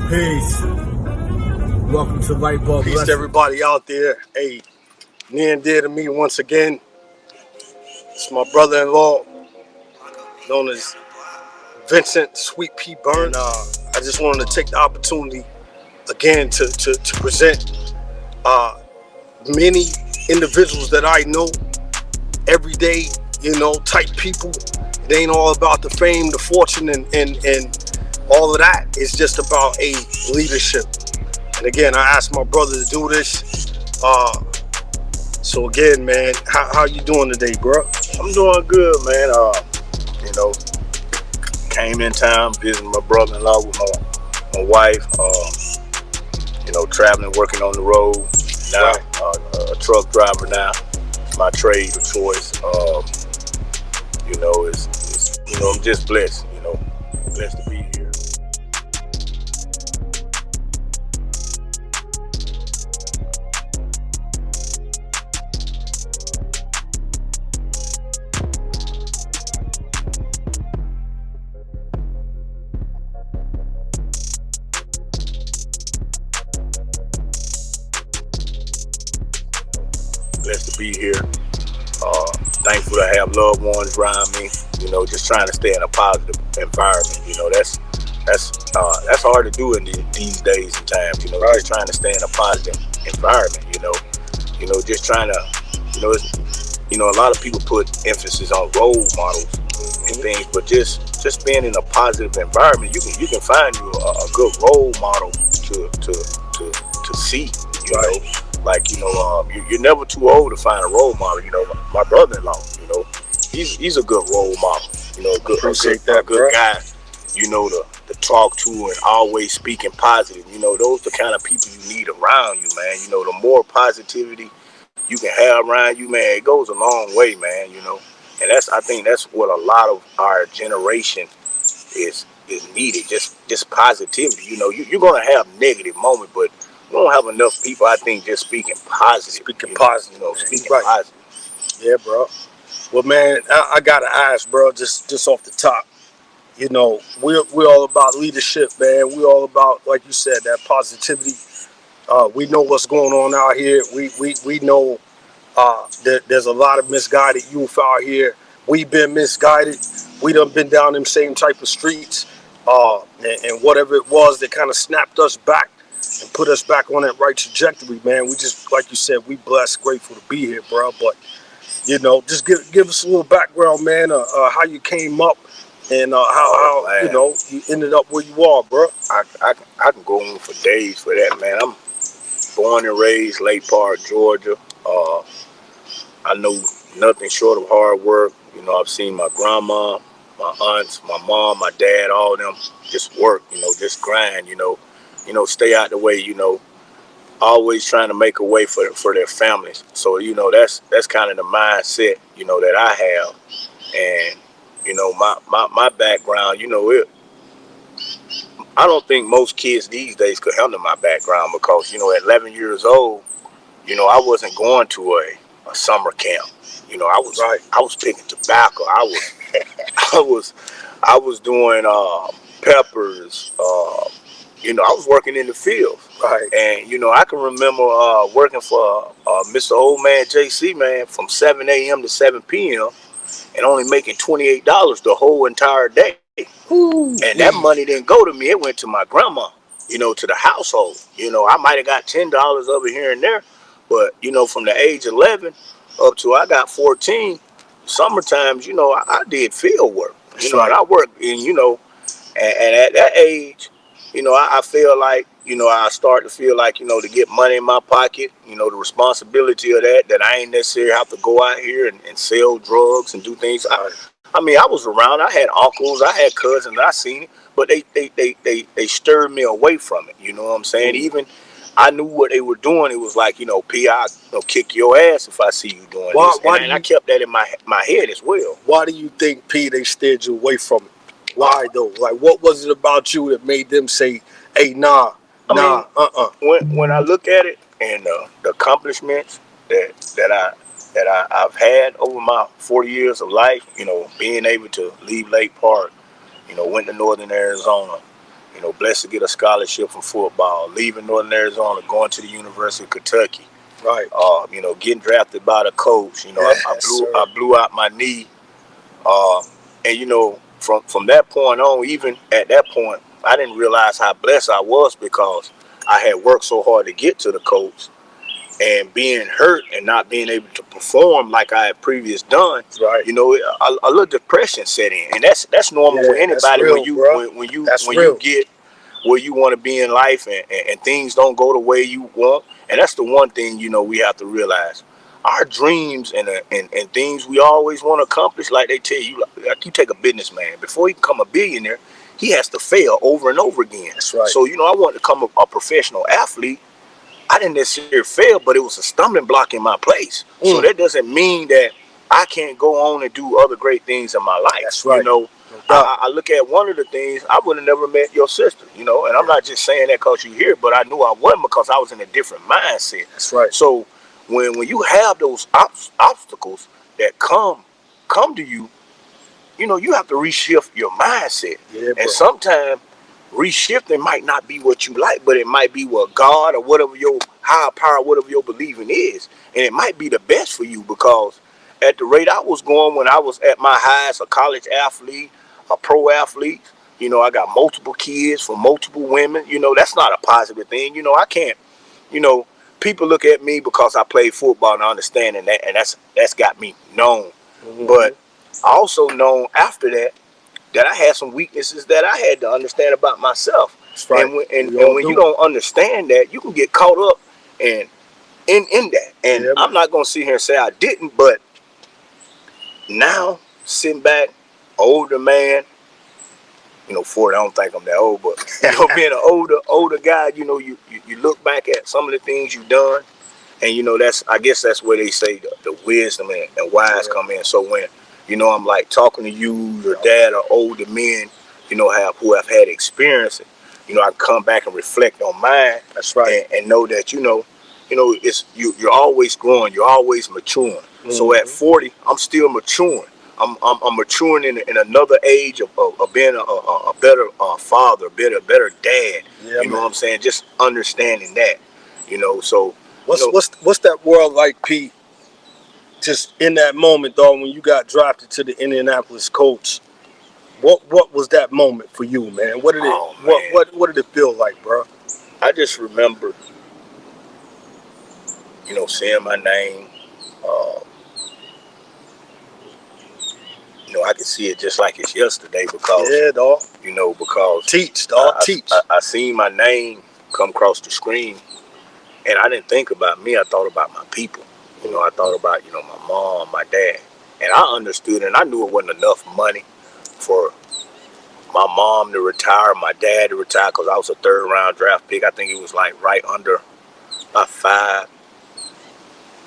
Peace. Welcome to Light Bulb. Peace to everybody out there. Hey, near and dear to me once again. It's my brother-in-law, known as Vincent Sweet Pea Burns. I just wanted to take the opportunity again to present many individuals that I know, everyday, type people. It ain't all about the fame, the fortune, and all of that. It's just about a leadership. And again, I asked my brother to do this. So again, man, how you doing today, bro? I'm doing good, man. Came in town, visiting my brother-in-law with my wife. Traveling, working on the road now. A truck driver now. It's my trade of choice. I'm just blessed. Blessed to be here. Blessed to be here. Thankful to have loved ones around me. Just trying to stay in a positive environment. That's hard to do in these days and times. Right. Just trying to stay in a positive environment. Just trying to. A lot of people put emphasis on role models and things, but just being in a positive environment, you can find you a good role model to see. You're never too old to find a role model. My brother-in-law, he's a good role model. A good guy. To talk to and always speaking positive. Those are the kind of people you need around you, man. The more positivity you can have around you, man, it goes a long way, man. And I think that's what a lot of our generation is needed. Just positivity. You're gonna have negative moments, but we don't have enough people, I think, just speaking positive. Speaking positive. Speaking positive. Yeah, bro. Well, man, I gotta ask, bro, just off the top. We're all about leadership, man. We're all about, like you said, that positivity. We know what's going on out here. We know that there's a lot of misguided youth out here. We've been misguided. We done been down them same type of streets. And whatever it was that kind of snapped us back and put us back on that right trajectory, man. We just, like you said, we blessed, grateful to be here, bro. But, just give us a little background, man, how you came up and how you ended up where you are, bro. I can go on for days for that, man. I'm born and raised Lake Park, Georgia. I know nothing short of hard work. I've seen my grandma, my aunts, my mom, my dad, all of them just work, just grind, stay out the way, always trying to make a way for their families. So, that's kind of the mindset, that I have. And, my background, I don't think most kids these days could handle my background because, at 11 years old, I wasn't going to a summer camp. I was picking tobacco. I was doing peppers. I was working in the field. Right. And I can remember working for Mr. Old Man JC, man, from 7 a.m. to 7 p.m. and only making $28 the whole entire day. Ooh, and that money didn't go to me. It went to my grandma, to the household. I might have got $10 over here and there, but from the age 11 up to I got 14, summertime, I did field work. And I worked in, and at that age, I feel like, I start to feel like, to get money in my pocket, the responsibility of that I ain't necessarily have to go out here and sell drugs and do things. I was around. I had uncles, I had cousins, I seen it, but they stirred me away from it. You know what I'm saying? Mm-hmm. Even I knew what they were doing. It was like, P, I'll kick your ass if I see you doing this. And I kept that in my head as well. Why do you think, P, they steered you away from it? Why though? Like, what was it about you that made them say, "Hey, nah"? When I look at it and the accomplishments that I've had over my 40 years of life, being able to leave Lake Park, went to Northern Arizona, You know, blessed to get a scholarship for football, leaving Northern Arizona, going to the University of Kentucky. Right. You know, getting drafted by the Colts. You know, I blew out my knee. And you know, from that point on, even at that point, I didn't realize how blessed I was because I had worked so hard to get to the Colts, and being hurt and not being able to perform like I had previously done. Right. You know, a little depression set in, and that's normal with anybody real, when you get where you want to be in life and things don't go the way you want. And that's the one thing, you know, we have to realize. Our dreams and things we always want to accomplish, like they tell you, like you take a businessman, before he become a billionaire, he has to fail over and over again. That's right. So, you know, I want to become a professional athlete. I didn't necessarily fail, but it was a stumbling block in my place. So that doesn't mean that I can't go on and do other great things in my life. That's right. You know, I look at one of the things, I would have never met your sister, you know, and I'm not just saying that because you're here, but I knew I wasn't because I was in a different mindset. That's right. So when you have those obstacles that come to you, you know, you have to reshift your mindset. Yeah, and sometimes reshifting might not be what you like, but it might be what God or whatever your higher power, whatever your believing is. And it might be the best for you, because at the rate I was going when I was at my highest, a college athlete, a pro athlete, you know, I got multiple kids from multiple women. You know, that's not a positive thing. You know, I can't, you know, people look at me because I played football and understanding that, and that's got me known. But I also known after that I had some weaknesses that I had to understand about myself. Right. And when you don't understand that, you can get caught up in that. And I'm not gonna sit here and say I didn't, but now sitting back, older man, you know, 40, I don't think I'm that old, but you know, being an older guy, you know, you look back at some of the things you've done, and you know, I guess that's where they say the wisdom and wise come in. So when, you know, I'm like talking to you, your dad, or older men, you know, who have had experience, you know, I come back and reflect on mine. That's right. And know that, you know, it's you're always growing, you're always maturing. So at 40, I'm still maturing. I'm maturing in another age of being a better father, a better dad. Yeah, you know what I'm saying? Just understanding that, you know. So what's that world like, Pete? Just in that moment, dog, when you got drafted to the Indianapolis Colts, what was that moment for you, man? What did it what did it feel like, bro? I just remember, you know, seeing my name. You know, I can see it just like it's yesterday because, dog. You know, because teach. I seen my name come across the screen, and I didn't think about me. I thought about my people. You know, I thought about, you know, my mom, my dad, and I understood, and I knew it wasn't enough money for my mom to retire, my dad to retire, because I was a 3rd round draft pick. I think it was like right under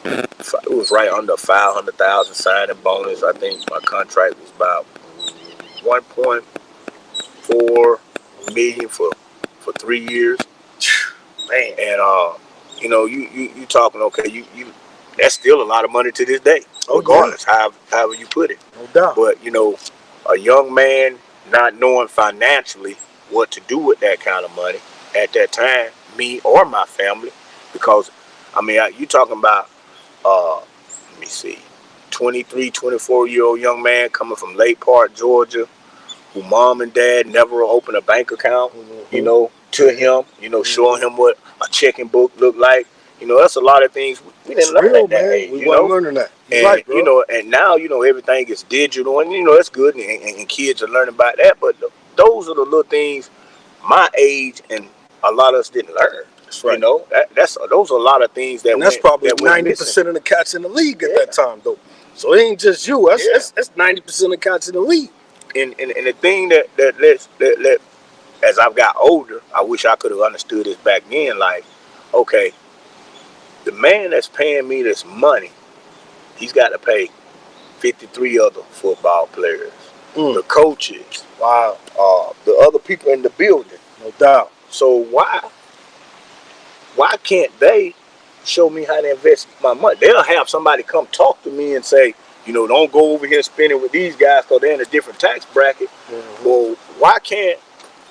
it was right under 500,000 signing bonus. I think my contract was about 1.4 million for 3 years. Man, and you know, you talking, okay, you that's still a lot of money to this day, regardless however you put it. No doubt. But you know, a young man not knowing financially what to do with that kind of money at that time, me or my family, because I mean, you talking about let me see, 23, 24-year-old young man coming from Lake Park, Georgia, who mom and dad never opened a bank account, you know, to him, you know, showing him what a checking book looked like. You know, that's a lot of things we didn't learn at that age. We weren't learning that. And, right, bro. You know, and now, you know, everything is digital, and, you know, that's good, and kids are learning about that. But those are the little things my age and a lot of us didn't learn. That's right. You know, those are a lot of things that. And that's probably 90% of the cats in the league at that time, though. So it ain't just you. That's 90% of the cats in the league. And the thing that as I've got older, I wish I could have understood this back then. Like, okay, the man that's paying me this money, he's got to pay 53 other football players, the coaches, the other people in the building. No doubt. So why can't they show me how to invest my money? They'll have somebody come talk to me and say, you know, don't go over here spending with these guys because they're in a different tax bracket. Well, why can't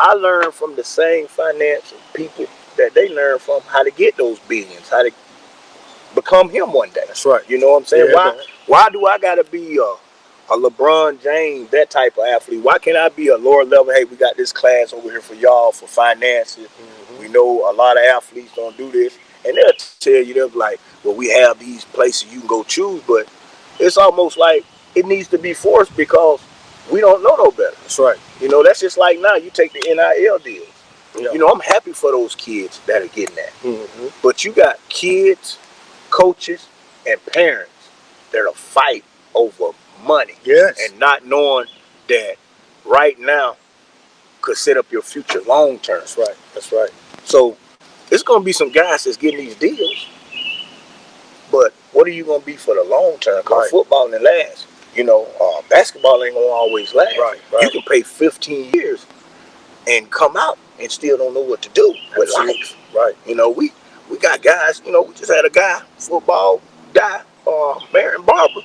I learned from the same financial people that they learn from how to get those billions, how to become him one day. That's right. You know what I'm saying? Yeah, why man. why do I gotta be a LeBron James, that type of athlete? Why can't I be a lower level? Hey, we got this class over here for y'all for finances. We know a lot of athletes don't do this. And they'll tell you, they'll be like, well, we have these places you can go choose, but it's almost like it needs to be forced because we don't know no better. That's right. You know, that's just like now you take the NIL deals. Yeah. You know, I'm happy for those kids that are getting that. But you got kids, coaches, and parents that'll fight over money. Yes. And not knowing that right now could set up your future long term. That's right. That's right. So it's going to be some guys that's getting these deals. But what are you going to be for the long term? Because football ain't last. You know, basketball ain't going to always last. Right. You can pay 15 years and come out and still don't know what to do with life. Right. You know, we got guys, you know, we just had a guy, football guy, marrying Barbara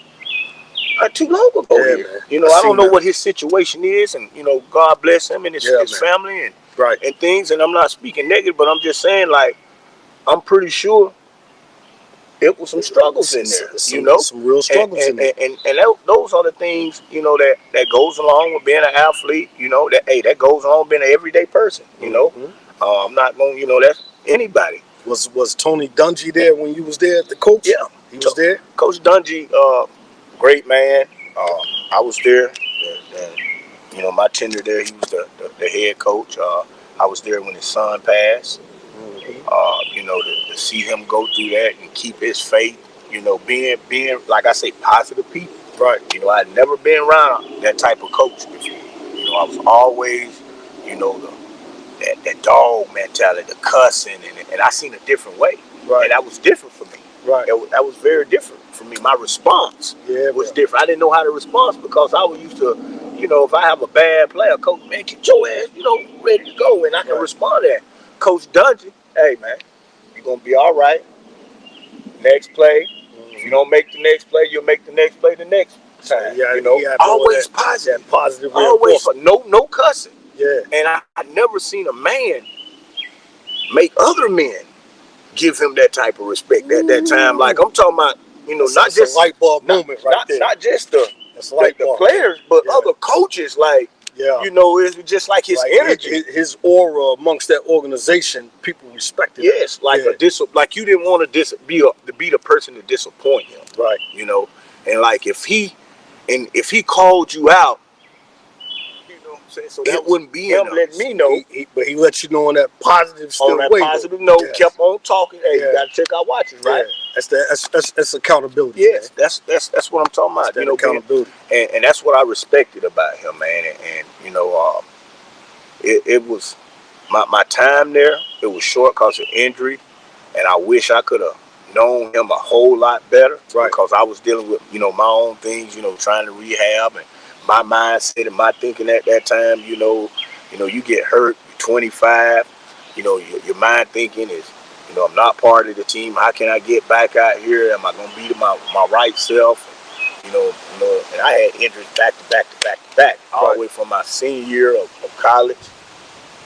not too long ago here. Man. You know, I don't know what his situation is, and, you know, God bless him and his family and things, and I'm not speaking negative, but I'm just saying, like, I'm pretty sure it was some struggles in there, you know? Some real struggles in there. And those are the things, you know, that goes along with being an athlete, you know, that goes along with being an everyday person, you know? I'm not going to, you know, that's anybody. Was Tony Dungy there when you was there at the Colts? Yeah. He was there? Coach Dungy, great man. I was there. And, you know, my tenure there, he was the head coach. I was there when his son passed. You know, to see him go through that and keep his faith, you know, being like I say, positive people. Right. You know, I'd never been around that type of coach before. You know, I was always, you know, that dog mentality, the cussing, and I seen a different way. Right. And that was different for me. Right. That was very different for me. My response was different. I didn't know how to respond because I was used to, you know, if I have a bad player, coach, man, get your ass, you know, ready to go, and I can respond to that. Coach Dungy, hey, man, you're going to be all right. Next play. If you don't make the next play, you'll make the next play the next time. You know, always positive. That positive always no cussing. Yeah. And I never seen a man make other men give him that type of respect at that time. Like, I'm talking about, you know, not just a light bulb moment there. Not just the players, but other coaches. Like, you know, it's just like his energy, his aura amongst that organization. People respected. Yes, like like you didn't want to be the person to disappoint him. Right. You know, and like if he called you out, you know what I'm saying? So that wouldn't be him letting me know. But he let you know on that positive way. Positive note, kept on talking. Hey, you gotta check our watches, right? That's accountability. Yes, man. That's what I'm talking about. You know, accountability. And that's what I respected about him, man. And you know, it was my time there. It was short because of injury, and I wish I could have known him a whole lot better. Right. Because I was dealing with, you know, my own things, you know, trying to rehab, and my mindset and my thinking at that time, you know, you get hurt, you're 25, you know, your mind thinking is, you know, I'm not part of the team. How can I get back out here? Am I going to be my right self? You know, and I had injuries back to back, all the way from my senior year of college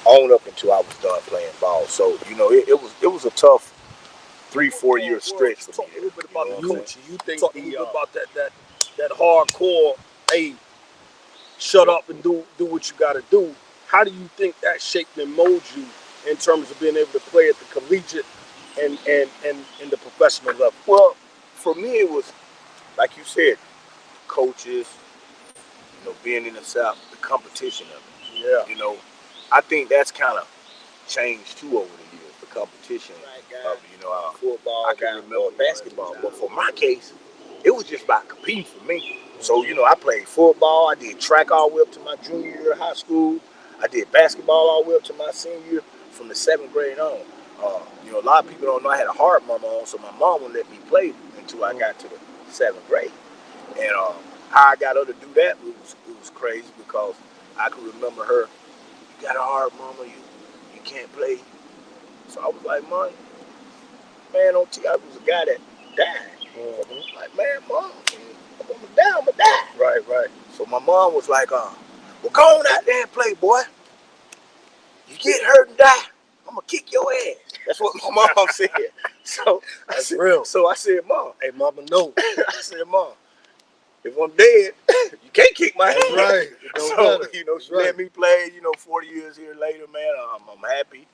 on up until I was done playing ball. So, you know, it was a tough 3-4 year stretch for me. Talk a little bit about the coaching. You think about that hardcore, hey, shut up and do what you got to do. How do you think that shaped and molded you in terms of being able to play at the collegiate and the professional level? Well, for me, it was, like you said, coaches, you know, being in the South, the competition of it. Yeah. You know, I think that's kind of changed too over the years, the competition of, you know, football, I can remember basketball. But for my case, it was just about competing for me. So, you know, I played football. I did track all the way up to my junior year of high school. I did basketball all the way up to my senior year from the 7th grade on. You know, a lot of people don't know I had a hard mama on, so my mom wouldn't let me play until I got to the 7th grade. And how I got her to do that, it was crazy because I could remember her, you got a hard mama, you can't play. So I was like, man, I was a guy that died. Like, man, mom, I'm gonna die, I'm gonna die. Right. So my mom was like, well, go on out there and play, boy. you get hurt and die, I'm gonna kick your ass. That's what my mom said. So That's real. So I said, Mom. Hey, mama, no. I said, Mom, if I'm dead, you can't kick my That's ass. right. It don't So matter. you know, she Right. let me play. You know, 40 years here later, man, I'm happy.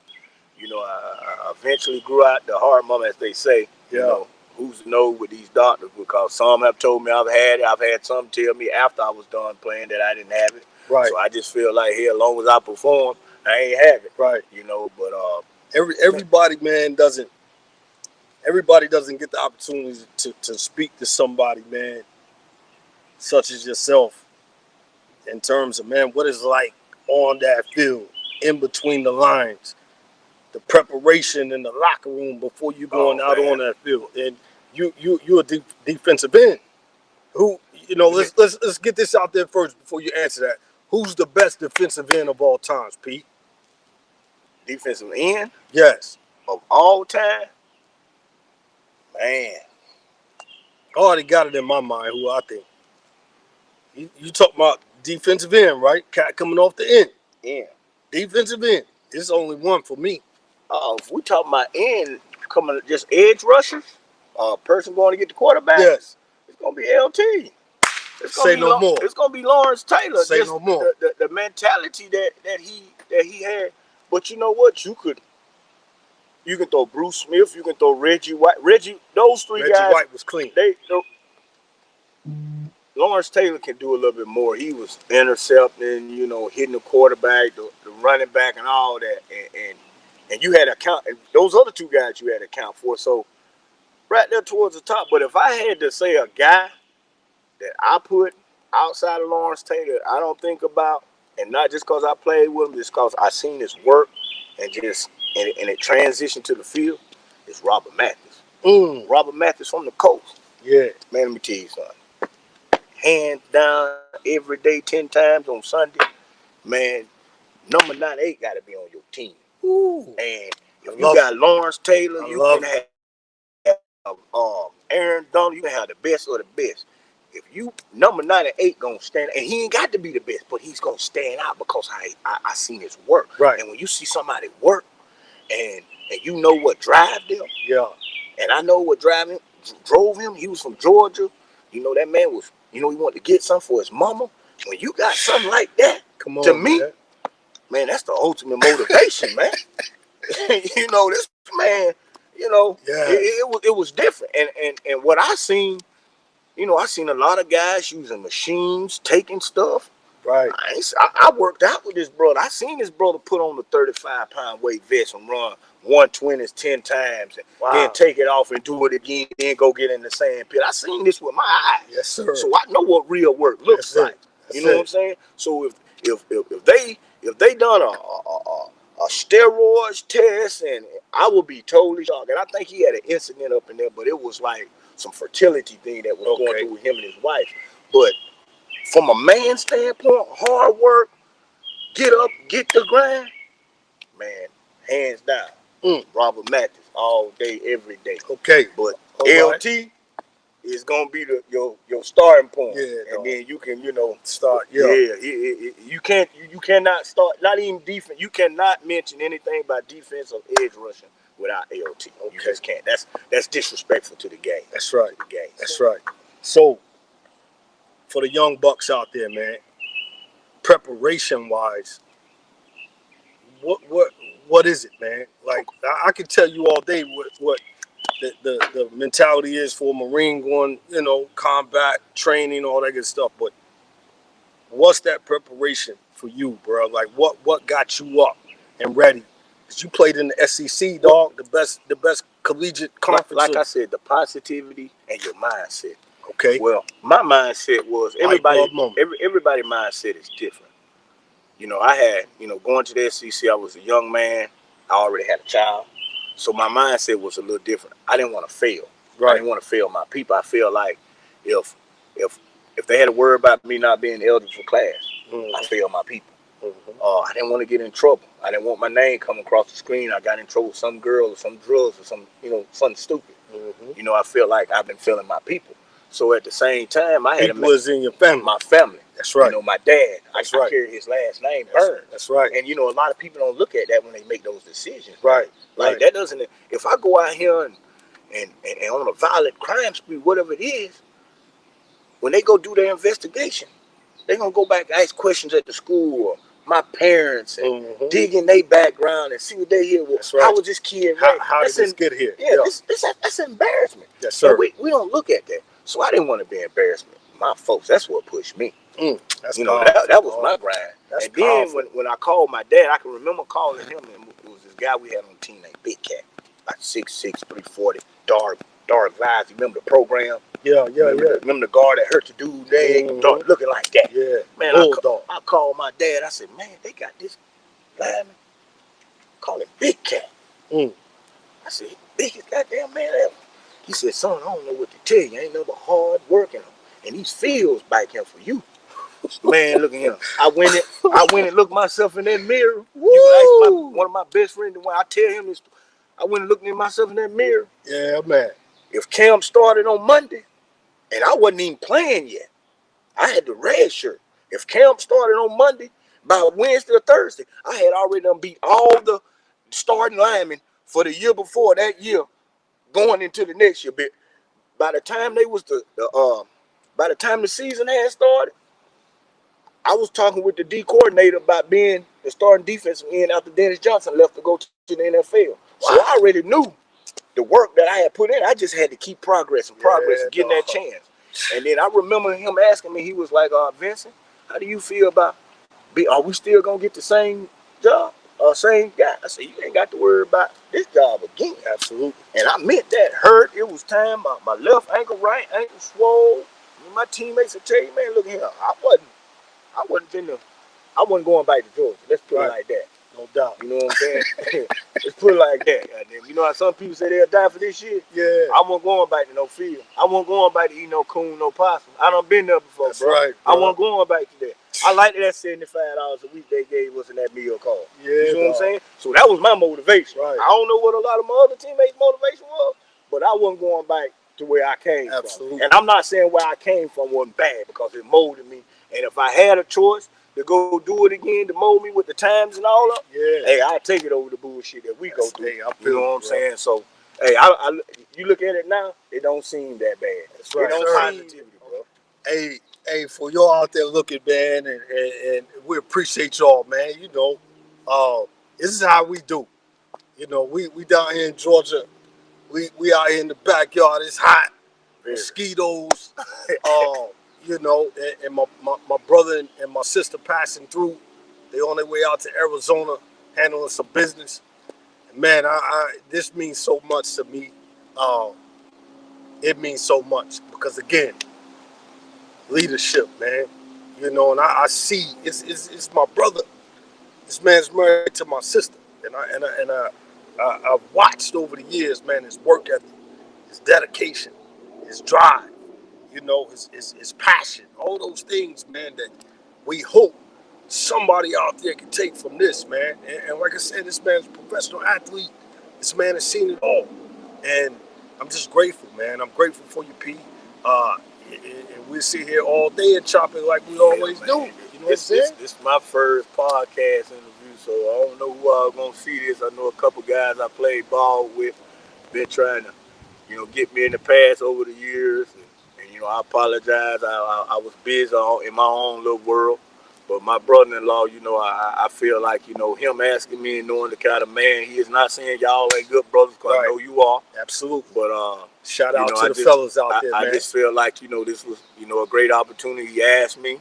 You know, I eventually grew out the hard moment, as they say. Yeah. You know, who's to know with these doctors, because some have told me I've had it. I've had some tell me after I was done playing that I didn't have it. Right. So I just feel like, here, as long as I perform, I ain't have it. Right. You know, but everybody, man, doesn't get the opportunity to speak to somebody, man, such as yourself, in terms of, man, what it's like on that field, in between the lines, the preparation in the locker room before you going out on that field. And you're a defensive end. Who, you know, let's get this out there first before you answer that. Who's the best defensive end of all times, Pete? defensive end Yes. of all time, man. I already got it in my mind who I think. You talking about defensive end, right? Cat coming off the end. Yeah. Defensive end. It's only one for me. If we talking about end coming just edge rushers, person going to get the quarterback, Yes. it's gonna be LT. Say no more. It's gonna be Lawrence Taylor. Say no more. The mentality that he had. But you know what? You can throw Bruce Smith. You can throw Reggie White. Those three Reggie guys. White was clean. Lawrence Taylor can do a little bit more. He was intercepting, you know, hitting the quarterback, the running back, and all that. And you had to count. And those other two guys you had to count for. So right there towards the top. But if I had to say a guy that I put outside of Lawrence Taylor, I don't think about, and not just because I played with him, just because I seen his work and it transitioned to the field, is Robert Mathis. Robert Mathis from the Colts. Yeah. Man, let me tell you something. Hands down, every day, 10 times on Sunday, man, number 98 got to be on your team. Ooh. And if you got Lawrence Taylor, you can have Aaron Donald, you can have the best of the best. If you number 98 gonna stand, and he ain't got to be the best, but he's gonna stand out because I seen his work. Right. And when you see somebody work, and you know what drive them, yeah, and I know what drove him. He was from Georgia. You know that man was. You know he wanted to get something for his mama. When you got something like that, come on, to me, man, that's the ultimate motivation, man. You know this man. You know, it was different, and what I seen. You know, I seen a lot of guys using machines, taking stuff. Right. I worked out with this brother. I seen this brother put on the 35-pound weight vest and run 120s 10 times, and then take it off and do it again, then go get in the sand pit. I seen this with my eyes. Yes, sir. So I know what real work looks like. You know what I'm saying? So if they done a steroids test, and I would be totally shocked. And I think he had an incident up in there, but it was like some fertility thing that was going through with him and his wife. But from a man standpoint, hard work, get up, get the grind, man, hands down, Robert Mathis all day, every day. Okay. But LT is gonna be your starting point. Yeah, and then you can, you know, start. You cannot start. Not even defense. You cannot mention anything about defense or edge rushing without LT. You just can't. That's disrespectful to the game. That's right. To the game. That's right. So, for the young bucks out there, man, preparation wise, what is it, man? Like I can tell you all day what the mentality is for a Marine going, you know, combat training, all that good stuff. But what's that preparation for you, bro? Like what got you up and ready? Because you played in the SEC, dog, the best collegiate conference. Like I said, the positivity and your mindset. Okay. Well, my mindset was everybody's mindset is different. You know, I had, you know, going to the SEC, I was a young man. I already had a child. So my mindset was a little different. I didn't want to fail. Right. I didn't want to fail my people. I feel like if they had to worry about me not being eligible for class, I failed my people. I didn't want to get in trouble. I didn't want my name come across the screen. I got in trouble with some girl or some drugs or some, you know, something stupid. You know, I feel like I've been failing my people. So at the same time, I had people was in your family. My family. That's right. You know, my dad, That's I right. carry his last name, Burns. That's right. And, you know, a lot of people don't look at that when they make those decisions. Right. Like, Right. that doesn't, if I go out here and on a violent crime spree, whatever it is, when they go do their investigation, they're going to go back and ask questions at the school or my parents and dig in their background and see what they hear. Well, right. How was this kid raised? How did this get here? Yeah, that's embarrassment. Yes, sir. And we don't look at that. So I didn't want to be embarrassment. My folks, that's what pushed me. That's you know, that was my grind. That's and then when I called my dad, I can remember calling him, and it was this guy we had on the team named Big Cat, like 6'6", 340, dark eyes. You remember the program? Yeah. Remember the guard that hurt the dude leg, dark, looking like that? Yeah. Man, I called my dad. I said, man, they got this lineman. Call him Big Cat. I said, biggest goddamn man ever. He said, son, I don't know what to tell you. Ain't nothing but hard working. And these fields back here for you. Man, look at him. I went and looked myself in that mirror. You ask one of my best friends, the one I tell him this. I went and looked at myself in that mirror. Yeah, man. If camp started on Monday, and I wasn't even playing yet, I had the red shirt. If camp started on Monday, by Wednesday or Thursday, I had already done beat all the starting linemen for the year before that year, going into the next year. But by the time by the time the season had started, I was talking with the D coordinator about being the starting defensive end after Dennis Johnson left to go to the NFL. So I already knew the work that I had put in. I just had to keep progressing, getting that chance. And then I remember him asking me, he was like, Vincent, how do you feel about, are we still going to get the same job? Same guy? I said, you ain't got to worry about this job again. Absolutely. And I meant that. Hurt. It was time. My left ankle, right ankle swole. And my teammates would tell you, man, look here. I wasn't going back to Georgia. Let's put it like that. No doubt. You know what I'm saying? Let's put it like that. You know how some people say they'll die for this shit? Yeah. I wasn't going back to no field. I wasn't going back to eat no coon, no possum. I done been there before, That's bro. right, bro. I wasn't going back to that. I liked that $75 a week they gave us in that meal card. Yeah, you know what I'm saying? So that was my motivation. Right. I don't know what a lot of my other teammates' motivation was, but I wasn't going back to where I came from. And I'm not saying where I came from wasn't bad, because it molded me. And if I had a choice to go do it again, to mold me with the times and all up, hey, I'll take it over the bullshit that we go through. You know what I'm saying? So, hey, you look at it now, it don't seem that bad. That's right. It don't seem positivity, bro. Hey, for y'all out there looking, man, and we appreciate y'all, man. You know, this is how we do. You know, we down here in Georgia. We out here in the backyard. It's hot. Mosquitoes. You know, and my brother and my sister passing through. They on their way out to Arizona, handling some business. And man, this means so much to me. It means so much because, again, leadership, man. You know, and I see it's my brother. This man's married to my sister, and I've watched over the years, man, his work ethic, his dedication, his drive. You know, his passion, all those things, man, that we hope somebody out there can take from this, man. And like I said, this man's a professional athlete. This man has seen it all. And I'm just grateful, man. I'm grateful for you, P. And we'll sit here all day and chop it like we always do. You know what I'm saying? This is my first podcast interview, so I don't know who I going to see this. I know a couple guys I played ball with, been trying to, you know, get me in the past over the years. And you know, I apologize. I was busy in my own little world. But my brother-in-law, you know, I feel like, you know, him asking me and knowing the kind of man he is, not saying y'all ain't good brothers, because I know you are. Absolutely. But shout out to the fellas out there, man. I just feel like, you know, this was, you know, a great opportunity. He asked me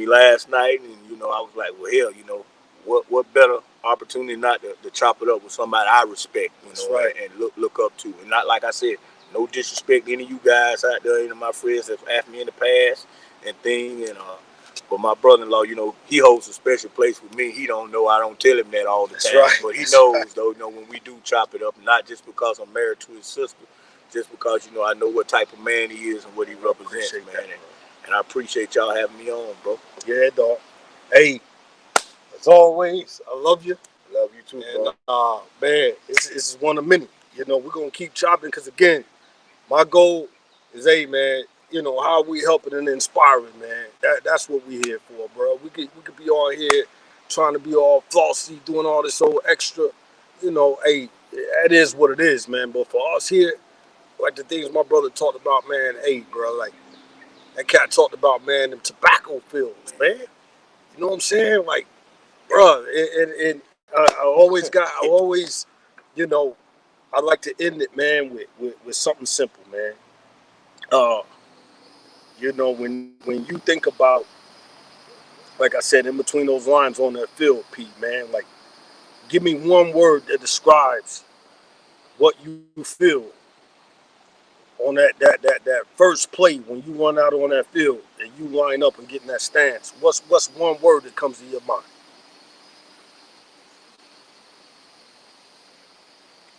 last night, and, you know, I was like, well, hell, you know, what better opportunity not to chop it up with somebody I respect, you know, and look up to. And not, like I said, no disrespect to any of you guys out there, any of my friends that have asked me in the past and things, and but my brother-in-law, you know, he holds a special place with me. He don't know, I don't tell him that all the time. But he knows, though, you know, when we do chop it up, not just because I'm married to his sister, just because, you know, I know what type of man he is and what he represents, man. And I appreciate y'all having me on, bro. Yeah, dog. Hey, as always, I love you. Love you too, and, bro. Man, this is one of many. You know, we're going to keep chopping because, again, my goal is, hey, man, how we helping and inspiring, man. That's what we here for, bro. We could be on here trying to be all flossy, doing all this old extra, hey, that is what it is, man. But for us here, like the things my brother talked about, man, hey, bro, like that cat talked about, man, them tobacco fields, man. You know what I'm saying? Like, bro, and I always, you know, I like to end it, man, with something simple, man. Uh, when you think about, like I said, in between those lines on that field, Pete, man, like, give me one word that describes what you feel on that first play when you run out on that field and you line up and get in that stance. What's one word that comes to your mind?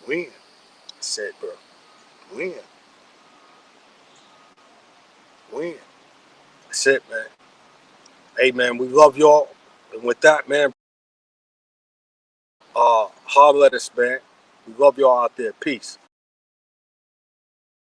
Win, That's it, bro. win, win. That's it, man. Hey, man, we love y'all. And with that, man, holler at us, man. We love y'all out there. Peace.